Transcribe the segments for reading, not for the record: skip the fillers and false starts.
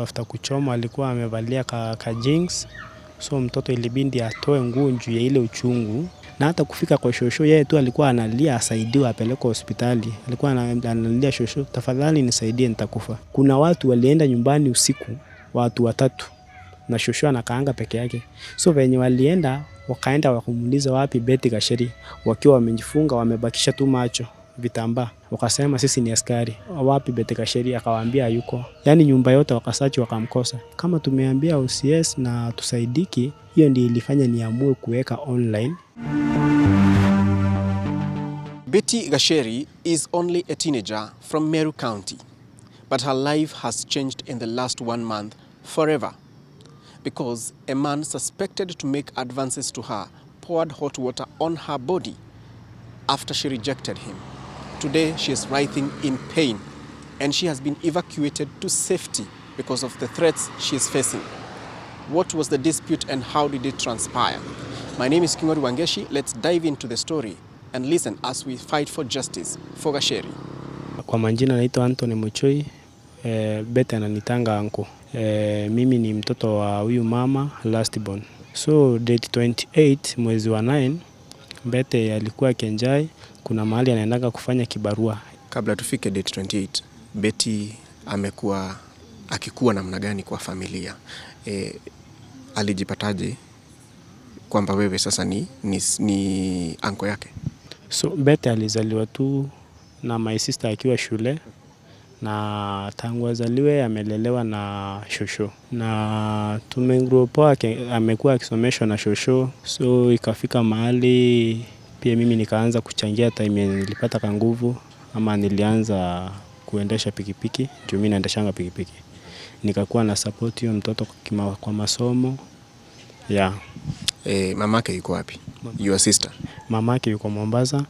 After kuchoma alikuwa amevalia ka jeans, so mtoto ilibidi atoe nguo juu ya ile uchungu, na hata kufika kwa shosho yeye tu alikuwa analia asaidiwe apelekwe hospitali. Alikuwa analia, shosho tafadhali nisaidie nitakufa. Kuna watu walienda nyumbani usiku, watu 3, na shosho anakaanga peke yake. So venye walienda wakaenda wakumuuliza wapi Betty Gacheri, wakiwa wamejifunga wamebakisha tu macho vitambaa. Wakasema sisi ni askari. Wapi Betty Gacheri? Akawaambia hayuko. Yaani nyumba yote wakasachi wakamkosa. Kama tumeambia OCS na tusaidiki, hiyo ndio ilifanya niamue kuweka online. Betty Gacheri is only a teenager from Meru County, but her life has changed in the last 1 month forever, because a man suspected to make advances to her poured hot water on her body after she rejected him. Today she is writhing in pain, and she has been evacuated to safety because of the threats she is facing. What was the dispute and how did it transpire? My name is Kingori Wangeshi. Let's dive into the story and listen as we fight for justice for Gacheri. Kwa majina naitwa Anthony Muchoi, Betty ananitanga anko. Mimi ni mtoto wa huyu mama last born. So date 28 mwezi wa 9, Betty alikuwa Kenjai, kuna mahali anaendaga kufanya kibarua. Kabla tufike date 28, Betty amekuwa akikuwa namna gani kwa familia? Alijipataje kwamba wewe sasa ni anko yake? So Betty alizaliwa tu na my sister akiwa shule, na tangu azaliwe amelelewa na shosho, na tumegrow poa, amekuwa akisomeshwa na shosho. So ikafika mahali pia mimi nikaanza kuchangia time nilipata ka nguvu, ama nilianza kuendesha pikipiki, juu mimi naendeshanga pikipiki. Nikakuwa na support hiyo mtoto kwa masomo. Yeah. Mamake yuko wapi? Your sister? Mamake yuko Mombasa,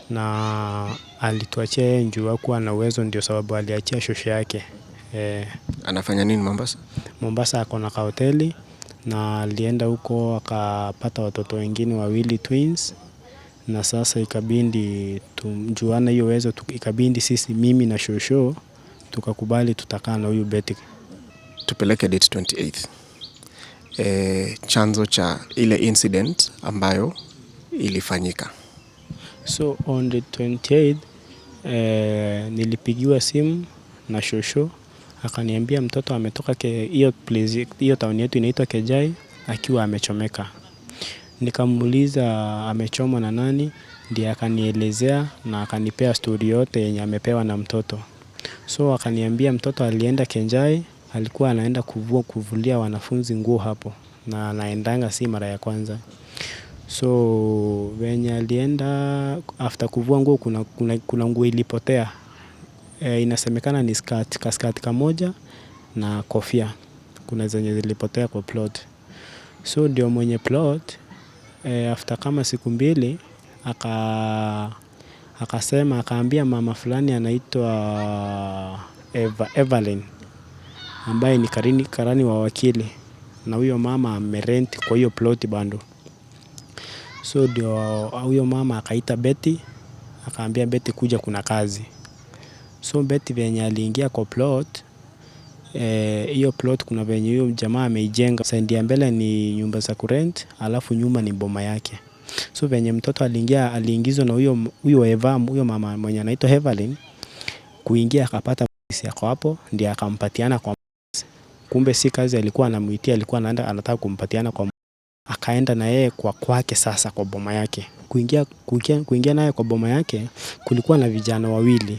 na alituachia yeye njoo hakuwa na uwezo, ndio sababu aliachia shosho yake. Anafanya nini Mombasa? Mombasa ako na hoteli, na alienda huko akapata watoto wengine 2 twins, na sasa ikabindi tumjuana hiyo uwezo, ikabindi sisi mimi na shosho tukakubali tutakaa na huyu Betty. Tupeleke date 28. Chanzo cha ile incident ambayo ilifanyika. So on the 28 nilipigiwa simu na shosho, akaniambia mtoto ametoka hiyo place, hiyo town yetu inaitwa Kejai, akiwa amechomeka. Nikamuuliza amechomwa na nani, ndiye akanielezea na akanipea story yote yenye amepewa na mtoto. So akaniambia mtoto alienda Kejai, alikuwa anaenda kuvulia wanafunzi nguo hapo, na anaendanga si mara ya kwanza. So venye alienda after kuvua nguo, kuna nguo ilipotea. Inasemekana ni skirt kamoja na kofia, kuna zenye zilipotea kwa plot. So ndio mwenye plot after kama siku 2 akasema, akaambia mama fulani anaitwa Evelyn, ambaye ni karani wa wakili, na huyo mama amerent kwa hiyo plot bando. So ndio huyo mama akaita Betty, akaambia Betty kuja kuna kazi. So Betty venye aliingia kwa plot, hiyo plot kuna venye huyo jamaa ameijenga. Side ya mbele ni nyumba za kurent, alafu nyuma ni boma yake. So venye mtoto aliingizwa na huyo mama mwenye anaitwa Evelyn, kuingia akapata polisi yako hapo, ndiye akampatiana kwa kumbe si kazi alikuwa anamuitia, alikuwa anataka kumpatiana kwa akaenda na yeye kwake sasa kwa boma yake. Kuingia naye kwa boma yake, kulikuwa na vijana 2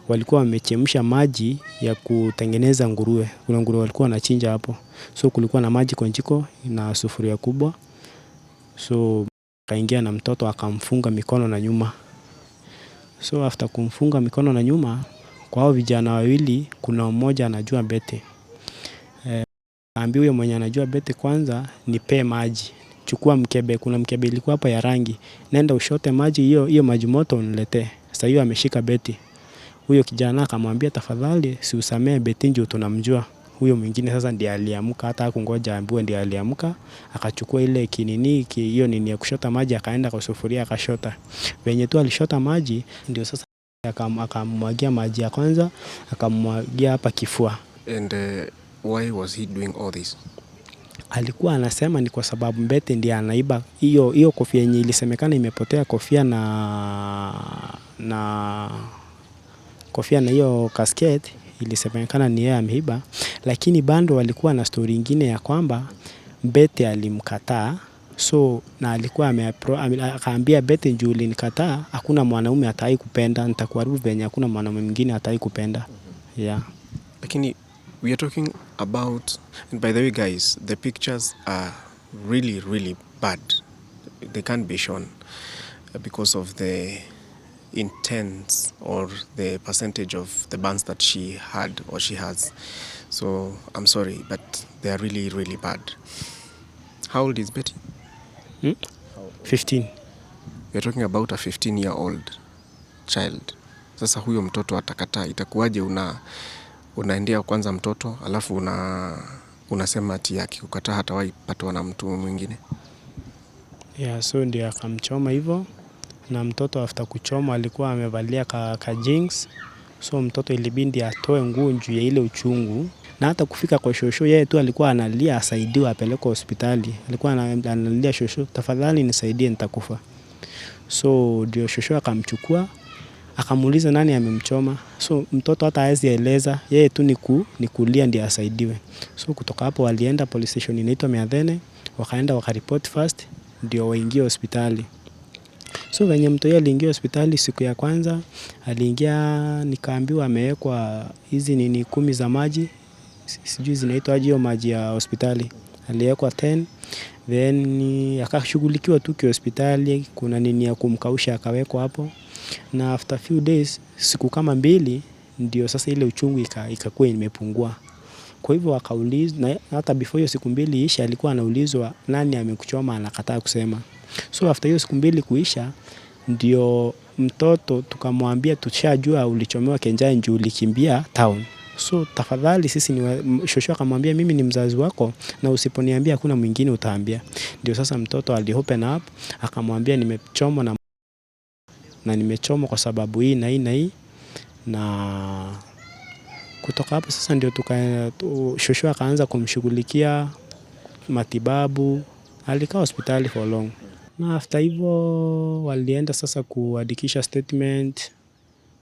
walikuwa wamechemsha maji ya kutengeneza nguruwe. Kuna nguruwe walikuwa wanachinja hapo. So kulikuwa na maji kwa jiko na sufuria kubwa. So akaingia na mtoto akamfunga mikono na nyuma. So after kumfunga mikono na nyuma, kwa hao vijana 2 kuna mmoja anajua Betty. Ambia huyo mwenye anajua Betty kwanza nipe maji. Chukua mkebe, kuna mkebe ilikuwa hapa ya rangi. Nenda ushote maji, hiyo maji moto uniletee. Sasa hiyo ameshika Betty. Huyo kijana akamwambia tafadhali si usamee Betty, ndio tunamjua. Huyo mwingine sasa ndiye aliamka, hata hakungoja ambiwe, ndiye aliamka, akachukua ile kinini hiyo nini ya kushota maji, akaenda kwa sufuria akashota. Venye tu alishota maji, ndio sasa akamwagia maji ya kwanza, akamwagia hapa kifua. And why was he doing all this? Alikuwa anasema ni kwa sababu Mbete ndiye anaiba hiyo kofia yenye ilisemekana imepotea, kofia na hiyo casket ilisemekana ni yeye ameiba, lakini bando walikuwa na story nyingine ya kwamba Mbete alimkataa. So na alikuwa akaambia Mbete, juu ulinikataa hakuna mwanaume atai kupenda, nitakuharibu venye hakuna mwanaume mwingine atai kupenda. Yeah. Lakini we are talking about, and by the way guys, the pictures are really, really bad. They can't be shown because of the intense or the percentage of the burns that she had or she has. So I'm sorry, but they are really, really bad. How old is Betty? 15. We are talking about a 15-year-old child. Sasa huyo mtoto atakataa, itakuwaje? Unaendea kwanza mtoto alafu unasema ati akikukataa hatawahi patwa na mtu mwingine. Yeah, so ndio akamchoma hivyo, na mtoto after kuchoma alikuwa amevalia ka jeans. So mtoto ilibidi atoe nguo juu ya ile uchungu, na hata kufika kwa shosho yeye tu alikuwa analia asaidiwe apelekwe hospitali. Alikuwa analia, shosho tafadhali nisaidie nitakufa. So ndio shosho akamchukua akamuuliza nani amemchoma. So mtoto hata hawezi eleza, yeye tu ni kulia ndiye asaidiwe. So kutoka hapo walienda police station inaitwa Miathene, wakaenda wakaripoti first ndio waingie hospitali. So venye mtu yeye aliingia hospitali siku ya kwanza, aliingia nikaambiwa amewekwa hizi nini 10 za maji, sijui zinaitwa hiyo maji ya hospitali. Aliwekwa 10, then akashughulikiwa tu kwa hospitali, kuna nini ya kumkausha akawekwa hapo. Na after few days, siku kama 2, ndio sasa ile uchungu ikakuwa imepungua. Kwa hivyo akaulizwa, na hata before hiyo siku 2 isha alikuwa anaulizwa nani amekuchoma, anakataa kusema. So after hiyo siku 2 kuisha, ndio mtoto tukamwambia tushajua ulichomewa Kenjai juu ulikimbia town. So tafadhali sisi ni shosho akamwambia mimi ni mzazi wako na usiponiambia hakuna mwingine utaambia. Ndio sasa mtoto ali-open up akamwambia nimechomwa na nimechomwa kwa sababu hii na hii na hii. Na kutoka hapo sasa ndio shosho akaanza kumshughulikia matibabu. Alikaa hospitali for long. Na after hivyo walienda sasa kuandikisha statement.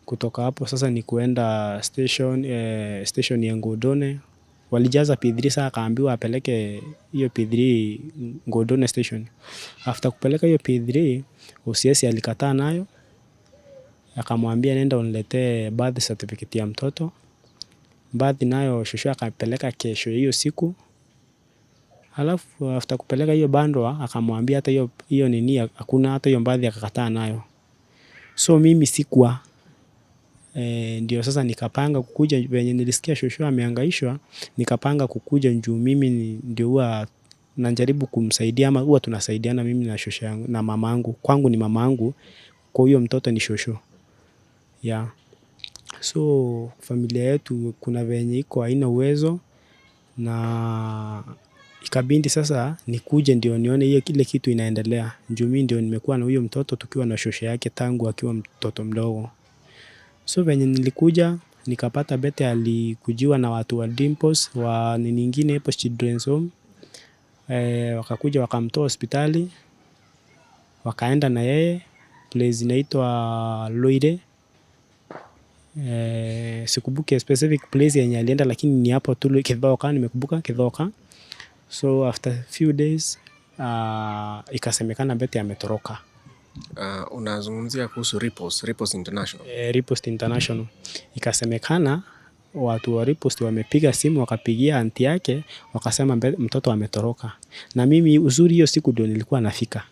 Kutoka hapo sasa ni kuenda station ya Ngodone. Walijaza P3, sasa akaambiwa apeleke hiyo P3 Ngodone station. After kupeleka hiyo P3, OCS alikataa nayo. Akamwambia nenda uniletee birth certificate ya mtoto. Birth nayo shosho akapeleka kesho hiyo siku. Alafu after kupeleka hiyo bandwa akamwambia hata hiyo nini hakuna, hata hiyo birth akakataa nayo. So mimi sikuwa ndio sasa nikapanga kukuja venye nilisikia shosho amehangaishwa, nikapanga kukuja juu mimi ndio huwa najaribu kumsaidia, ama huwa tunasaidiana mimi na shosho yangu na mamangu. Kwangu ni mamangu, kwa hiyo mtoto ni shosho. Yeah. So familia yetu kuna venye iko haina uwezo, na ikabindi sasa nikuje ndio nione hiyo kile kitu inaendelea. Juu mimi ndio nimekuwa na huyo mtoto tukiwa na shosho yake tangu akiwa mtoto mdogo. So venye nilikuja nikapata Bete alikujiwa na watu wa Dimples wa nini nyingine hapo Children's Home. Wakakuja wakamtoa hospitali, wakaenda na yeye place inaitwa Loire. Sikumbuki specific place yenye alienda, lakini ni hapo tu Kithoka, nimekumbuka Kithoka. So after few days ikasemekana Bete ametoroka. Unazungumzia kuhusu Ripost International. Ripost International. Ikasemekana watu wa Ripost wamepiga simu wakapigia aunti yake wakasema mtoto ametoroka. Na mimi uzuri hiyo siku ndio nilikuwa nafika.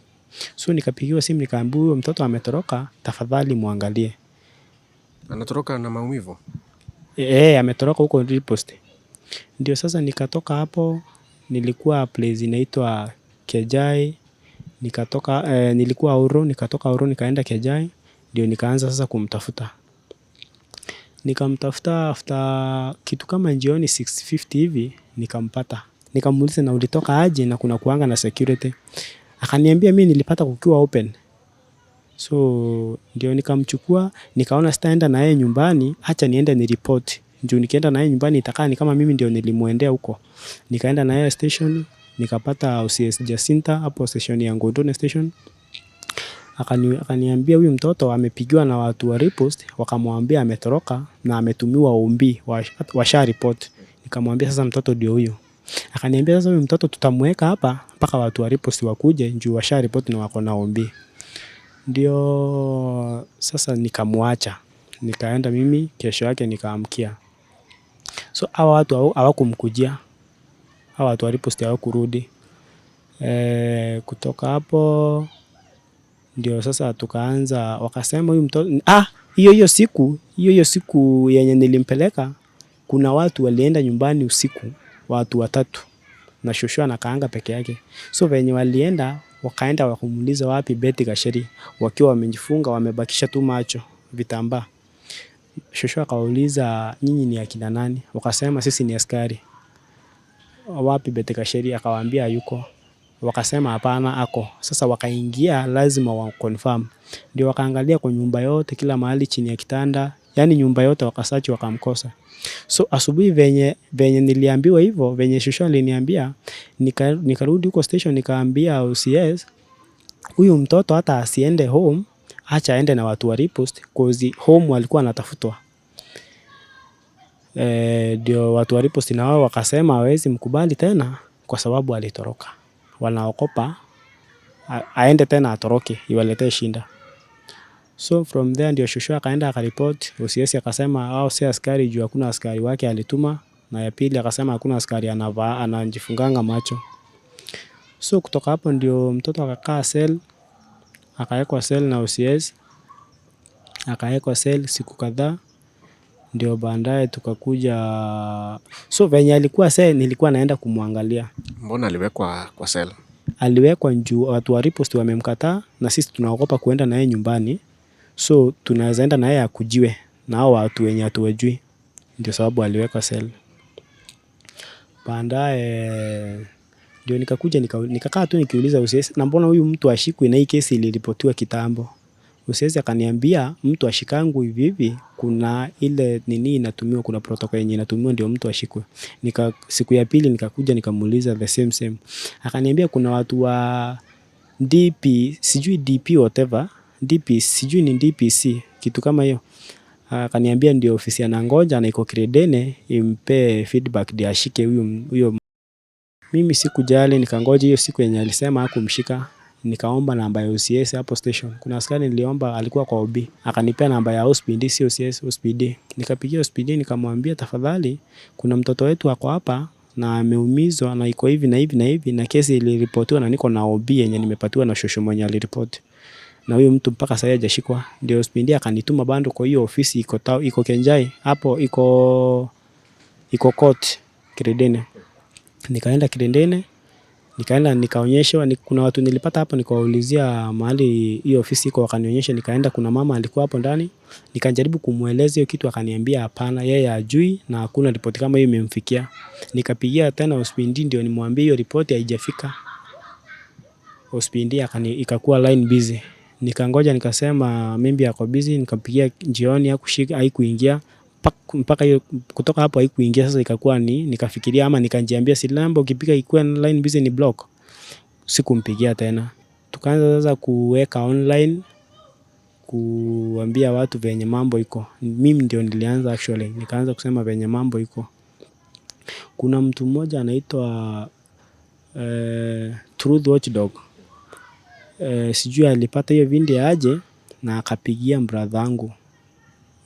So nikapigiwa simu nikaambiwa mtoto ametoroka, tafadhali muangalie. Anatoroka na maumivu? Ametoroka huko Ripost. Ndio sasa nikatoka hapo, nilikuwa place inaitwa Kejai. Nilikuwa Auro, nikatoka Auro nikaenda Kejai, ndio nikaanza sasa kumtafuta. Nikamtafuta after kitu kama jioni 6:50 hivi nikampata. Nikamuuliza na ulitoka aje na kuna kuanga na security. Akaniambia mimi nilipata kukiwa open. So ndio nikamchukua, nikaona sitaenda na yeye nyumbani, acha niende ni report Juu nikienda naye nyumbani itakaa ni kama mimi ndio nilimuendea huko. Nikaenda na yeye station, nikapata OCS Jacinta hapo station ya Ngondoni station. Akaniambia huyu mtoto amepigiwa na watu wa repost, wakamwambia ametoroka na ametumiwa ombi washa report. Nikamwambia sasa mtoto ndio huyo. Akaniambia sasa huyu mtoto tutamweka hapa mpaka watu wa repost wakuje juu washa report na wako na ombi. Ndio sasa nikamwacha. Nikaenda mimi kesho yake nikaamkia. So hawa watu hawakumkujia. Hawa watu wa repost hawakurudi. Kutoka hapo ndio sasa tukaanza, wakasema huyu mtoto hiyo siku yenye nilimpeleka kuna watu walienda nyumbani usiku, watu 3 na shosho anakaanga peke yake. So venye walienda wakaenda wakumuuliza wapi Betty Gasheri, wakiwa wamejifunga wamebakisha tu macho vitambaa. Shosho akauliza nyinyi ni akina nani? Wakasema sisi ni askari. Wapi Betty Gasheri? Akawaambia yuko. Wakasema hapana ako. Sasa wakaingia lazima wa confirm. Ndio wakaangalia kwa nyumba yote, kila mahali, chini ya kitanda, yani nyumba yote wakasearch wakamkosa. So asubuhi venye niliambiwa hivyo, venye shosho aliniambia, nikarudi huko station nikaambia OCS huyu mtoto hata asiende home, acha aende na watu wa repost cause home walikuwa anatafutwa. Ndio watu wa repost na wao wakasema hawezi mkubali tena kwa sababu alitoroka. Wanaokopa aende tena atoroke iwaletee shinda. So from there ndio shosho akaenda akaripoti. OCS akasema hao si askari juu hakuna askari wake alituma, na ya pili akasema hakuna askari anajifunganga macho. So kutoka hapo ndio mtoto akakaa cell, akawekwa cell na OCS, akawekwa cell siku kadhaa. Ndio baadaye tukakuja. So venye alikuwa cell nilikuwa naenda kumwangalia. Mbona aliwekwa kwa cell? Aliwekwa juu watu wa repost wamemkataa na sisi tunaogopa kuenda naye nyumbani. So tunaweza enda naye akujiwe na hao watu wenye hatuwajui. Ndio sababu aliwekwa cell. Baadaye ndio nikakuja nikakaa tu nikiuliza OCS, na mbona huyu mtu ashikwe na hii kesi iliripotiwa kitambo? OCS akaniambia mtu ashikangu hivi hivi, kuna ile nini inatumiwa, kuna protocol yenye inatumiwa ndio mtu ashikwe. Siku ya pili nikakuja nikamuuliza the same. Akaniambia kuna watu wa DP, sijui DP whatever, DP sijui ni DPC kitu kama hiyo. Akaniambia ndio ofisi anangoja na iko Kredene impe feedback ndio ashike huyo. Mimi sikujali, nikangoja hiyo siku yenye alisema hakumshika. Nikaomba namba ya OCS hapo station. Kuna askari niliomba alikuwa kwa OB. Akanipea namba ya OSPD, si OCS, OSPD. Nikapigia OSPD nikamwambia tafadhali kuna mtoto wetu ako hapa na ameumizwa na iko hivi na hivi na hivi na kesi iliripotiwa na niko na OB yenye nimepatiwa na shosho mwenye aliripoti. Na huyo mtu mpaka sasa hajashikwa. Ndio OSPD akanituma bando kwa hiyo ofisi iko Kenjai. Hapo iko court Kredene. Nikaenda Kredene. Nikaenda nikaonyeshwa, kuna watu nilipata hapo nikawaulizia mahali hiyo ofisi iko, wakanionyesha. Nikaenda kuna mama alikuwa hapo ndani, nikajaribu kumueleza hiyo kitu, akaniambia hapana, yeye hajui na hakuna ripoti kama hiyo imemfikia. Nikapigia tena hospitali ndio nimwambie hiyo ripoti haijafika. Hospitali ikakuwa line busy. Nikangoja nikasema maybe ako busy, nikapigia jioni hakushika, haikuingia. Mpaka hiyo kutoka hapo haikuingia. Sasa ikakuwa nikafikiria ama nikajiambia si namba ukipiga ikuwe line busy ni block. Sikumpigia tena. Tukaanza sasa kuweka online, kuambia watu venye mambo iko. Mimi ndio nilianza actually, nikaanza kusema venye mambo iko. Kuna mtu mmoja anaitwa Truth Watchdog. Sijui alipata hiyo video aje na akapigia brother wangu.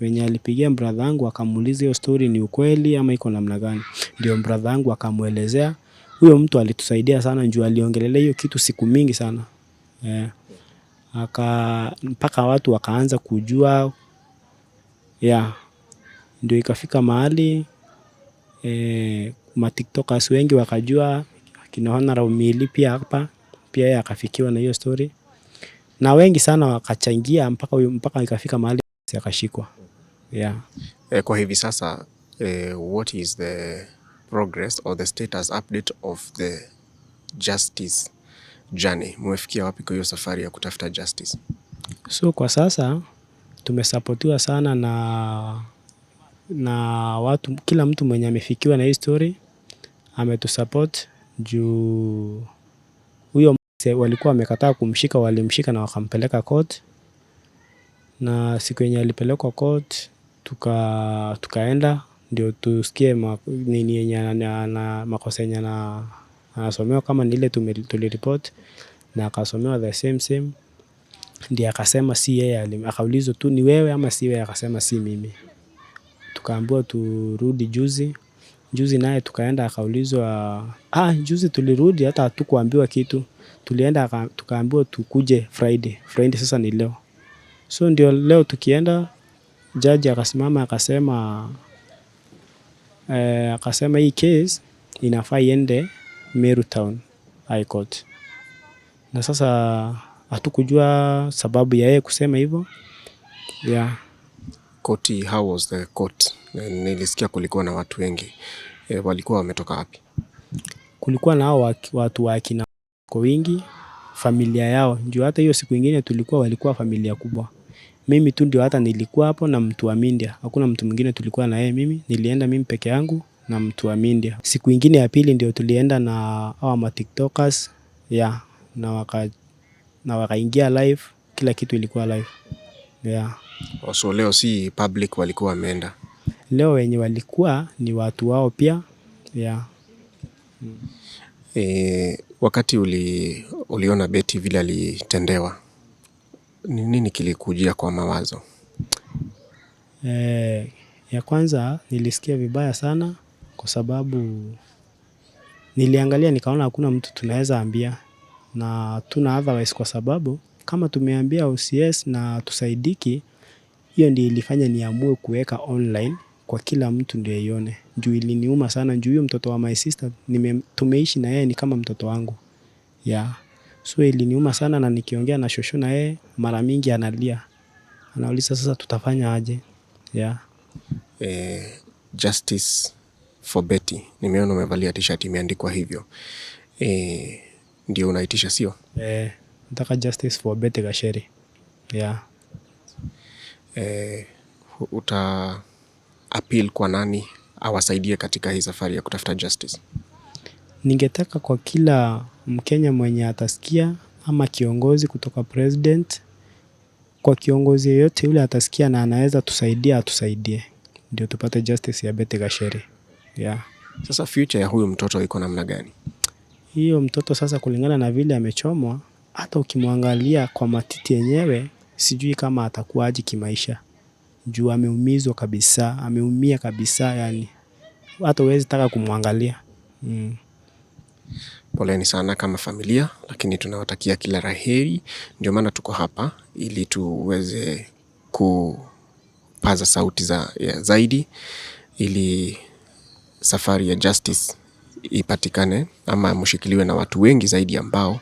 Wenye alipigia brother wangu akamuuliza hiyo story ni ukweli ama iko namna gani. Ndio brother wangu akamuelezea. Huyo mtu alitusaidia sana juu aliongelelea hiyo kitu siku mingi sana. Mpaka watu wakaanza kujua. Ndio ikafika mahali ma tiktokers wengi wakajua. Kina Honorable Mili pia hapa pia yeye akafikiwa na hiyo story. Na wengi sana wakachangia mpaka ikafika mahali akashikwa. Kwa hivi sasa what is the progress or the status update of the justice journey? Mmefikia wapi kwa hiyo safari ya kutafuta justice? So kwa sasa tumesapotiwa sana na na watu, kila mtu mwenye amefikiwa na hii story ametusupport juu huyo walikuwa wamekataa kumshika, walimshika na wakampeleka court, na siku yenye alipelekwa court tukaenda ndio tusikie nini yenye na makosa yenye anasomewa, kama ni ile tuliripoti, na akasomewa the same. Ndiye akasema si yeye, akaulizwa tu ni wewe ama si wewe, akasema si mimi. Tukaambiwa turudi juzi naye tukaenda, akaulizwa juzi tulirudi hata hatukuambiwa kitu, tulienda tukaambiwa tukuje Friday sasa ni leo. So ndio leo tukienda, judge akasimama akasema hii case inafaa iende Meru Town High Court, na sasa hatukujua sababu ya yeye kusema hivyo. Koti, how was the court? Nilisikia kulikuwa na watu wengi. Walikuwa wametoka wapi? Kulikuwa na hao watu wa kina kwa wingi, familia yao. Juu hata hiyo siku ingine walikuwa familia kubwa. Mimi tu ndio hata nilikuwa hapo na mtu wa Mindia. Hakuna mtu mwingine tulikuwa na yeye, nilienda mimi peke yangu na mtu wa Mindia. Siku ingine ya pili ndio tulienda na hao ma TikTokers na wakaingia live, kila kitu ilikuwa live. So leo si public walikuwa wameenda? Leo wenye walikuwa ni watu wao pia. Wakati uliona Betty vile alitendewa, nini kilikujia kwa mawazo? Ya kwanza nilisikia vibaya sana, kwa sababu niliangalia nikaona hakuna mtu tunaweza ambia, na tuna otherwise, kwa sababu kama tumeambia OCS na tusaidiki, hiyo ndio ilifanya niamue kuweka online kwa kila mtu ndio aione. Juu iliniuma sana, juu huyo mtoto wa my sister tumeishi na yeye, ni kama mtoto wangu. So iliniuma sana, na nikiongea na shosho na yeye mara mingi analia, anauliza sasa tutafanya aje. Justice for Betty. Nimeona umevalia t-shirt imeandikwa hivyo. Ndio unaitisha, sio? Nataka justice for Betty Gasheri. Uta appeal kwa nani awasaidie katika hii safari ya kutafuta justice? Ningetaka kwa kila Mkenya mwenye atasikia, ama kiongozi kutoka president, kwa kiongozi yeyote yule atasikia na anaweza tusaidia, atusaidie ndio tupate justice ya Betty Gasheri. Sasa future ya huyu mtoto iko namna gani? Hiyo mtoto sasa, kulingana na vile amechomwa, hata ukimwangalia kwa matiti yenyewe, sijui kama atakuwa aje kimaisha. Juu ameumizwa kabisa, ameumia kabisa, yani hata huwezi taka kumwangalia. Poleni sana kama familia, lakini tunawatakia kila laheri. Ndio maana tuko hapa ili tuweze kupaza sauti zaidi, ili safari ya justice ipatikane, ama mshikiliwe na watu wengi zaidi ambao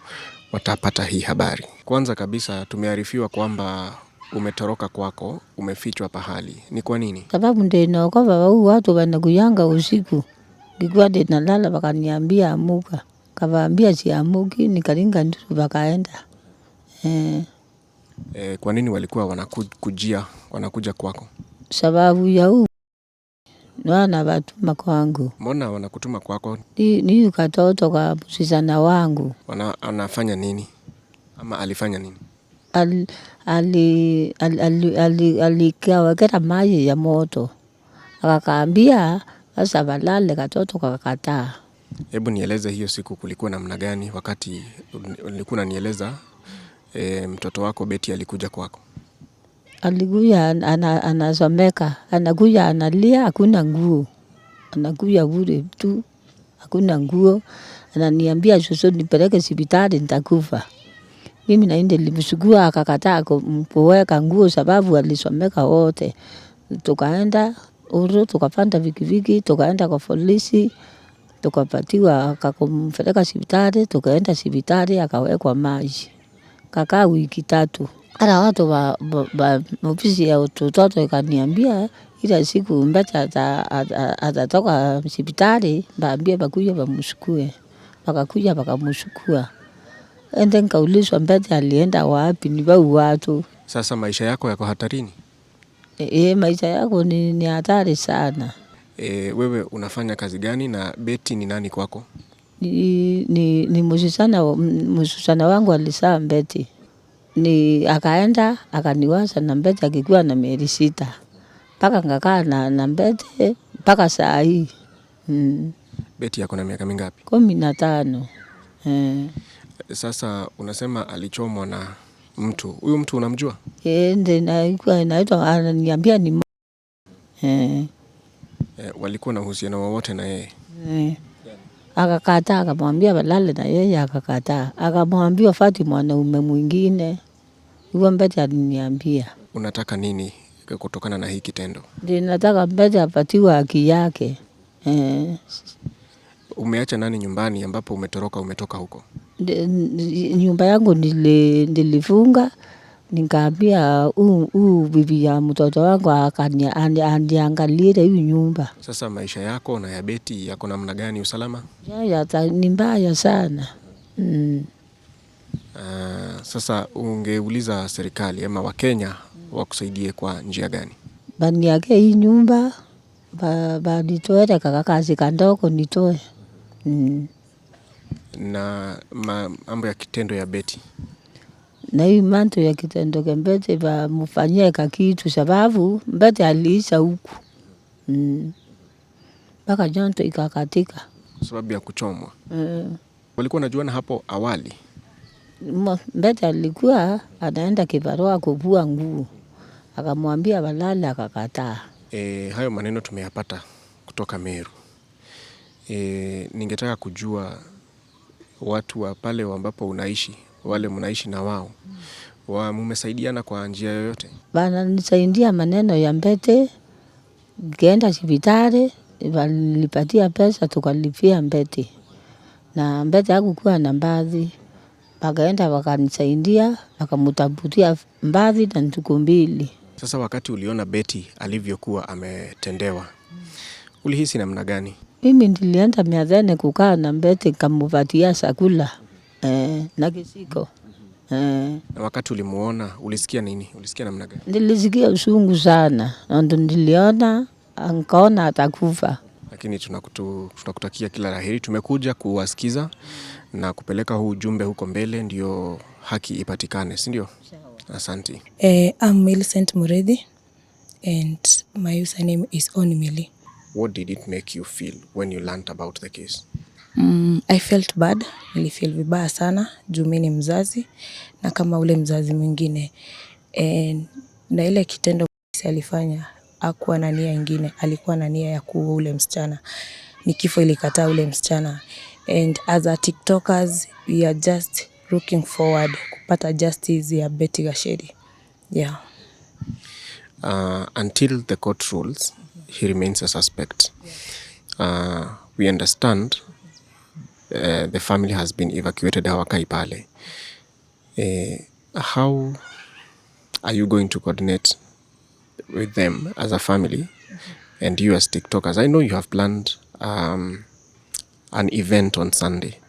watapata hii habari. Kwanza kabisa tumearifiwa kwamba umetoroka kwako, umefichwa pahali. Ni kwa nini? Sababu ndio naogopa watu wanakuyanga usiku. Nilikuwa nalala wakaniambia amuka. Kawaambia siamuki, nikaringa nduru wakaenda. Kwa nini walikuwa wanakuja kwako? Sababu ya wana watuma kwangu. Mbona wanakutuma kwako? Ni katoto kwa msichana wangu. Anafanya nini? Ama alifanya nini? Alikawekera maji ya moto. Akakaambia sasa walale, katoto kakakataa. Hebu nieleze hiyo siku kulikuwa namna gani wakati ulikuwa unanieleza mtoto wako Betty alikuja kwako? Alikuja anasomeka, anakuja analia, hakuna nguo. Anakuja bure tu, hakuna nguo. Ananiambia shosho nipeleke hospitali nitakufa. Mimi naende nilimchukua, akakataa kuweka nguo sababu alisomeka wote. Tukaenda tukapanda pikipiki, tukaenda kwa polisi, tukapatiwa, akakumpeleka hospitali, tukaenda hospitali, akawekwa maji. Kakaa wiki 3. Hata watu wa ofisi ya watoto ikaniambia ile siku Mbete atatoka hospitali, baambie bakuja bamshukue. Wakakuja wakamshukua. Ende nikaulizwa Mbete alienda wapi, ni watu. Sasa maisha yako yako hatarini? Maisha yako ni hatari sana. Wewe unafanya kazi gani na Betty ni nani kwako? Ni msichana wangu alizaa Betty. Akaenda akaniwacha na Betty akikuwa na miezi 6. Mpaka ngakaa na Betty mpaka saa hii. Betty ako na miaka mingapi? 15. Sasa unasema alichomwa na mtu. Huyu mtu unamjua? Naitwa ananiambia ni walikuwa na uhusiano wowote na yeye? Akakataa, akamwambia walale na yeye, akakataa. Akamwambia Fati mwanaume mwingine. Huyo Betty aliniambia. Unataka nini kutokana na hii kitendo? Nataka Betty apatiwe haki yake. Umeacha nani nyumbani ambapo umetoka huko? Nyumba yangu nilifunga, nikaambia bibi ya mtoto wangu aniangalie hiyo nyumba. Sasa maisha yako na ya Betty yako namna gani usalama? Ni mbaya sana. Sasa ungeuliza serikali ama Wakenya wakusaidie kwa njia gani? Baniake hii nyumba, nitoe kazi kandogo nitoe. Na mambo ya kitendo ya Betty? Na hii mambo ya kitendo ya Betty mfanyie kitu sababu Betty aliisha huku. Mpaka jonto ikakatika. Sababu ya kuchomwa? Walikuwa wanajuana hapo awali? Betty alikuwa anaenda kibarua kuvua nguo. Akamwambia walale, akakataa. Hayo maneno tumeyapata kutoka Meru. Ningetaka kujua watu wa pale ambapo unaishi, wale mnaishi na wao, mmesaidiana kwa njia yoyote? Bana nisaidia maneno ya Betty. Nikaenda hospitali, walipatia pesa tukalipia Betty. Na Betty hakukuwa na mbadhi. Wakaenda wakanisaidia, wakamtafutia mbadhi na ndugu 2. Sasa wakati uliona Betty alivyokuwa ametendewa, ulihisi namna gani? Mimi nilienda miadhene kukaa na Betty nikampatia chakula na kisiko. Na wakati ulimuona ulisikia nini? Ulisikia namna gani? Nilisikia usungu sana. Ndio niliona nikaona atakufa. Lakini tunakutakia kila laheri. Tumekuja kuwasikiza na kupeleka huu ujumbe huko mbele ndio haki ipatikane, si ndio? Asante. I'm Millicent Muredhi and my username is Onimili. What did it make you feel when you learned about the case? I felt bad. Nilifeel vibaya sana juu mimi ni mzazi na kama ule mzazi mwingine. Na ile kitendo alifanya hakuwa na nia nyingine, alikuwa na nia ya kuua ule msichana. Ni kifo ilikataa ule msichana. And as a TikTokers, we are just looking forward kupata justice ya Betty Gasheri. Yeah. Until the court rules, he remains a suspect. We understand the family has been evacuated hawakai pale. How are you going to coordinate with them as a family and you as TikTokers? I know you have planned an event on Sunday.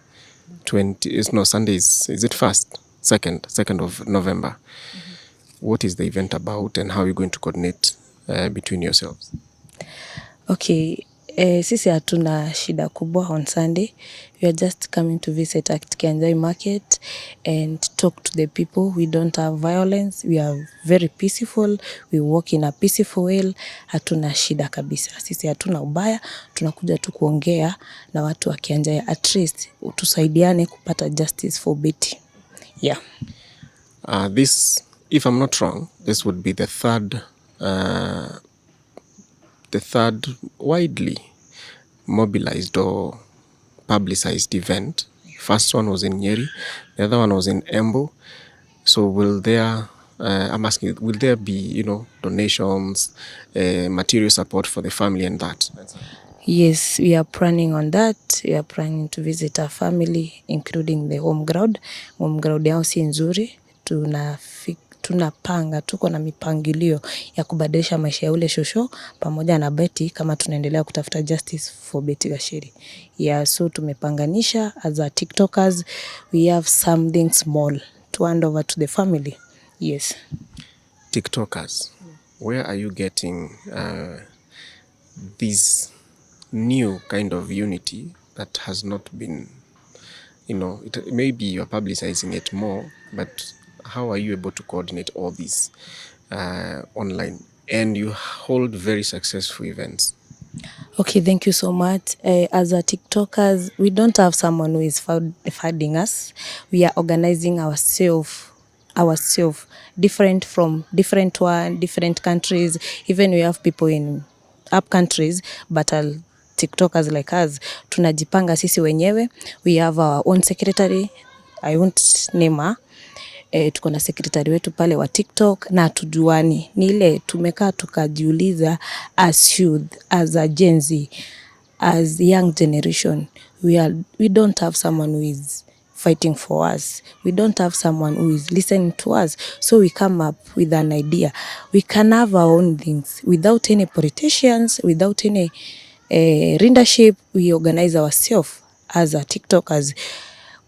Sunday is it 1st? 2nd of November. What is the event about and how are you going to coordinate between yourselves? Okay, sisi hatuna shida kubwa on Sunday. We are just coming to visit at Kianjai Market and talk to the people. We don't have violence. We are very peaceful. We walk in a peaceful way. Hatuna shida kabisa. Sisi hatuna ubaya. Tunakuja tu kuongea na watu wa Kianjai, at least tusaidiane kupata justice for Betty. Yeah. This, if I'm not wrong, this would be the third widely mobilized or publicized event. First one was in Nyeri, the other one was in Embu. So will there, I'm asking, will there be, donations, material support for the family and that? Yes, we are planning on that. We are planning to visit our family, including the home ground. Home ground yao si nzuri. Tunapanga, tuko na mipangilio ya kubadilisha maisha ya ule shosho pamoja na Betty kama tunaendelea kutafuta justice for Betty Gasheri. Yeah, so tumepanganisha as a TikTokers, we have something small to hand over to the family. Yes. TikTokers, where are you getting this new kind of unity that has not been, maybe you're publicizing it more, but how are you able to coordinate all these online, and you hold very successful events? Okay, thank you so much. As a TikTokers, we don't have someone who is funding us. We are organizing ourselves, different from different countries. Even we have people in up countries, but TikTokers like us, tunajipanga sisi wenyewe. We have our own secretary. I won't name her. Tuko na sekretari wetu pale wa TikTok na tujuani. Ni ile tumekaa tukajiuliza as youth, as a Gen Z, as young generation, we don't have someone who is fighting for us. We don't have someone who is listening to us. So we come up with an idea. We can have our own things without any politicians, without any leadership. We organize ourselves as a TikTokers.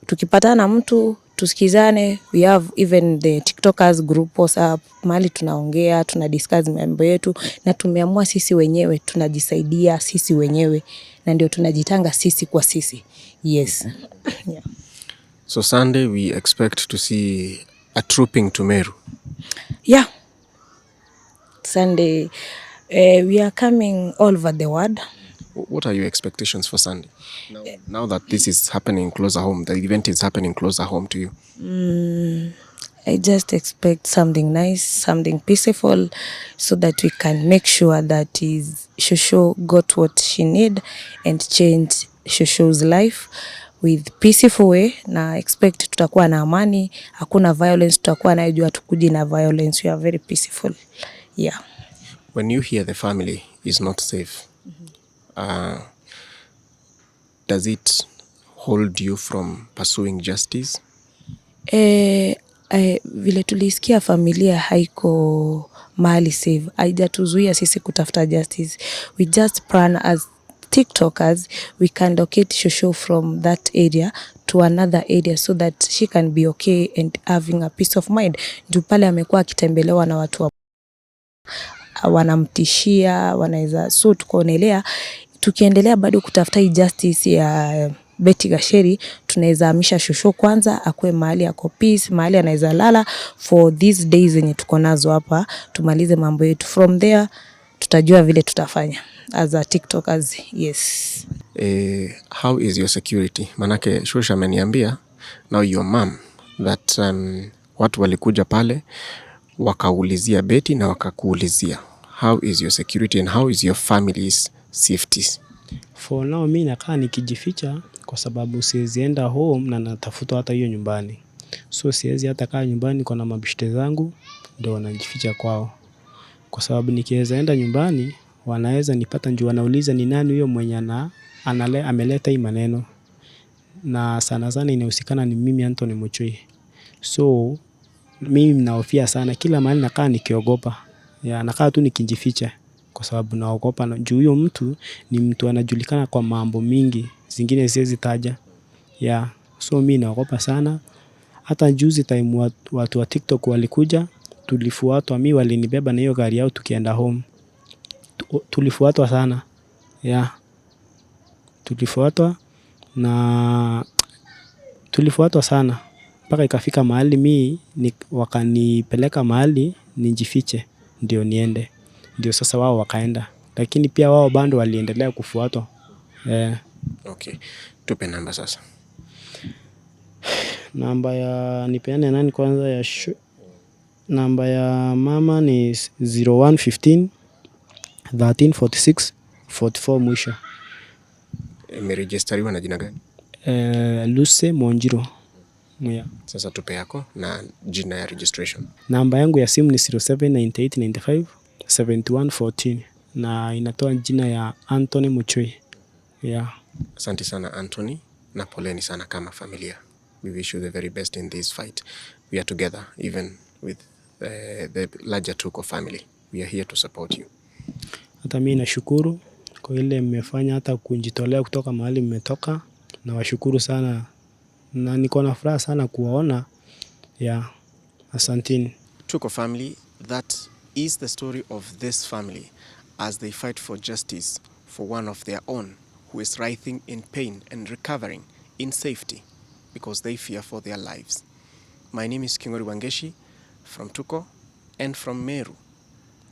Tukipatana na mtu tusikizane. We have even the TikTokers group WhatsApp, mahali tunaongea, tunadiscuss mambo yetu, na tumeamua sisi wenyewe tunajisaidia sisi wenyewe, na ndio tunajitanga sisi kwa sisi. Yes. Yeah. So Sunday we expect to see a trooping to Meru. Yeah. Sunday we are coming all over the world. What are your expectations for Sunday? Now that this is happening closer home, the event is happening closer home to you. I just expect something nice, something peaceful, so that we can make sure that Shosho got what she need and change Shosho's life with peaceful way. Na expect tutakuwa na amani, hakuna violence, tutakuwa na jua tukuji na violence. We are very peaceful. Yeah. When you hear the family is not safe, does it hold you from pursuing justice? Vile tulisikia familia haiko mahali safe, haijatuzuia sisi kutafuta justice. We just plan as TikTokers, we can locate Shosho from that area to another area so that she can be okay and having a peace of mind. Juu pale amekuwa akitembelewa na watu wanamtishia, wanaweza, so tukaonelea tukiendelea bado kutafuta justice ya Betty Gasheri, tunaweza hamisha Shosho kwanza akue mahali ako peace, mahali anaweza lala for these days zenye tuko nazo hapa, tumalize mambo yetu. From there tutajua vile tutafanya as a TikTokers. Yes. How is your security? Manake Shosho ameniambia now your mom that watu walikuja pale wakaulizia Betty na wakakuulizia. How is your security and how is your family's safety? For now mimi nakaa nikijificha kwa sababu siwezi enda home na natafuta hata hiyo nyumbani. So siwezi hata kaa nyumbani, kwa na mabishte zangu ndio wanajificha kwao. Kwa sababu nikiweza enda nyumbani wanaweza nipata, njoo wanauliza ni nani huyo mwenye ameleta hii maneno. Na sana sana inahusikana ni mimi Anthony Muchui. So mimi ninahofia sana, kila mahali nakaa nikiogopa. Nakaa tu nikijificha kwa sababu naogopa juu huyo mtu ni mtu anajulikana kwa mambo mingi, zingine siwezi taja. So mimi naogopa sana. Hata juzi time watu wa TikTok walikuja, tulifuatwa, mimi walinibeba na hiyo gari yao tukienda home. Tulifuatwa sana. Tulifuatwa sana mpaka ikafika mahali mimi wakanipeleka mahali nijifiche ndio niende. Ndio sasa wao wakaenda, lakini pia wao bado waliendelea kufuatwa. Okay. Tupe namba sasa. Namba ya nipeane nani kwanza ya namba ya mama ni 0115 1346 44 mwisho. Imerejistariwa na jina gani? Luce Monjiro. Sasa tupe yako na jina ya registration. Namba yangu ya simu ni 079895 7114 na inatoa jina ya Anthony Muchui. Asante sana Anthony, na poleni sana kama familia. We wish you the very best in this fight. We are together even with the larger Tuko family. We are here to support you. Hata mimi nashukuru kwa ile mmefanya, hata kujitolea kutoka mahali mmetoka. Na washukuru sana na niko na furaha sana kuwaona. Asanteni. Tuko family, that is the story of this family as they fight for justice for one of their own who is writhing in pain and recovering in safety because they fear for their lives. My name is Kingori Wangeshi from Tuko and from Meru.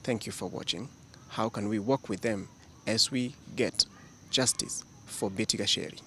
Thank you for watching. How can we work with them as we get justice for Betty Gasheri?